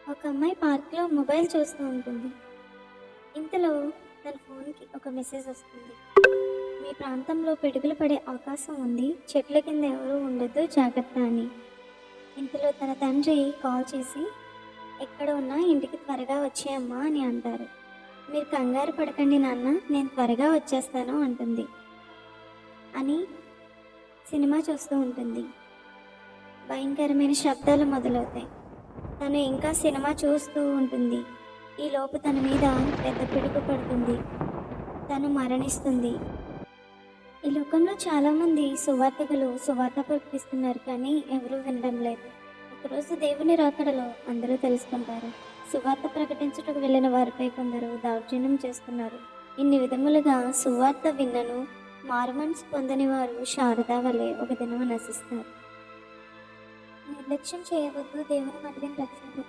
ఒక అమ్మాయి పార్క్లో మొబైల్ చూస్తూ ఉంటుంది. ఇంతలో తన ఫోన్కి ఒక మెసేజ్ వస్తుంది. మీ ప్రాంతంలో పిడుగులు పడే అవకాశం ఉంది, చెట్ల కింద ఎవరూ ఉండొద్దు, జాగ్రత్త అని. ఇంతలో తన తండ్రి కాల్ చేసి, ఎక్కడ ఉన్నా ఇంటికి త్వరగా వచ్చేయమ్మా అని అంటారు. మీరు కంగారు పడకండి నాన్న, నేను త్వరగా వచ్చేస్తాను అంటుంది. అని సినిమా చూస్తూ ఉంటుంది. భయంకరమైన శబ్దాలు మొదలవుతాయి. తను ఇంకా సినిమా చూస్తూ ఉంటుంది. ఈలోపు తన మీద పెద్ద పిడుగు పడుతుంది. తను మరణిస్తుంది. ఈ లోకంలో చాలామంది సువార్తికులు సువార్త ప్రకటిస్తున్నారు, కానీ ఎవరూ వినడం లేదు. ఒకరోజు దేవుని రాకడలో అందరూ తెలుసుకుంటారు. సువార్త ప్రకటించుటకు వెళ్ళిన వారిపై కొందరు దౌర్జన్యం చేస్తున్నారు. ఇన్ని విధములుగా సువార్త విన్నను మారుమనసు పొందని వారు శారదా వలె ఒక దినము నశిస్తారు. నిర్లక్ష్యం చేయవద్దు, దేవుని మటుని రక్షణ